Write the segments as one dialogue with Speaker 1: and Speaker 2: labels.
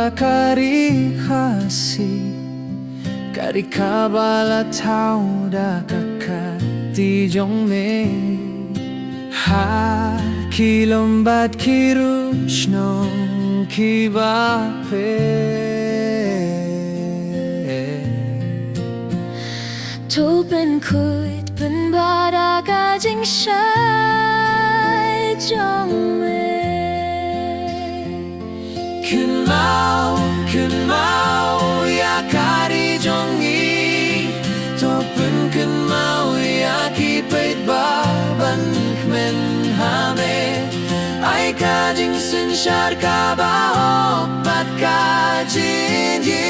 Speaker 1: kari khasi kari kabala tau da kakati jong me ha kilombat kirushnong kibape
Speaker 2: to bên khơi bên ba đã cả chính sai trong mê
Speaker 1: Kun mau ya kari jongi Topen kun mau ya kipait baban kmen hame Ai ka jing sin shar ka ba hok bat ka jin yi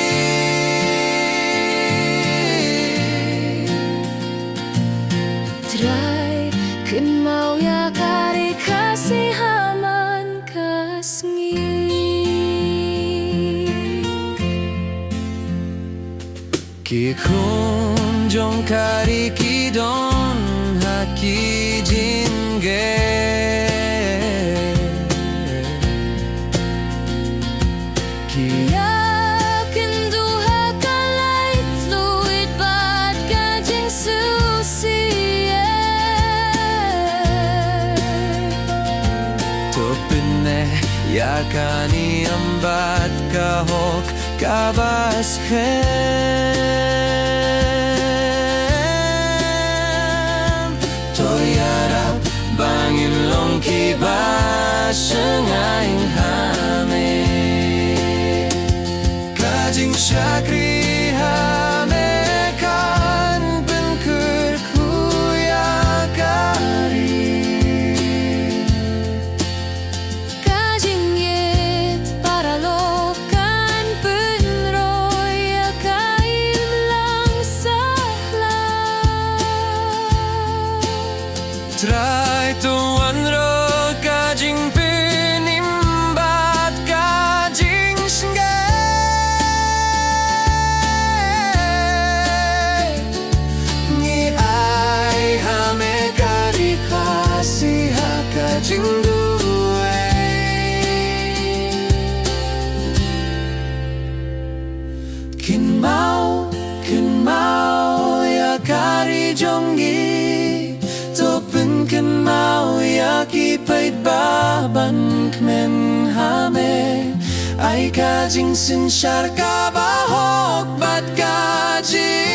Speaker 2: Try kun mau ya kari kasih haman kasngi
Speaker 1: Ki kun jong kari ki don ha ki jinge Ki
Speaker 2: yakin duha kalay fluid bat kajing susiye
Speaker 1: topine ya kani ambat kahok kabas Toyarap bangin long ki ba sengaing hame Kajing syakri hame kan penkur kuya kari
Speaker 2: kajing yet para lokan penroy kain lang sahla
Speaker 1: Try to unro kajing pinimbat kajing sengay Ngi ai hame kari khasi ha kajing duwe Kin mau ya kari jongi Topen kan mau ya kipait baban kmen hame Ai ka jing sin shar ka ba hok bat ka jing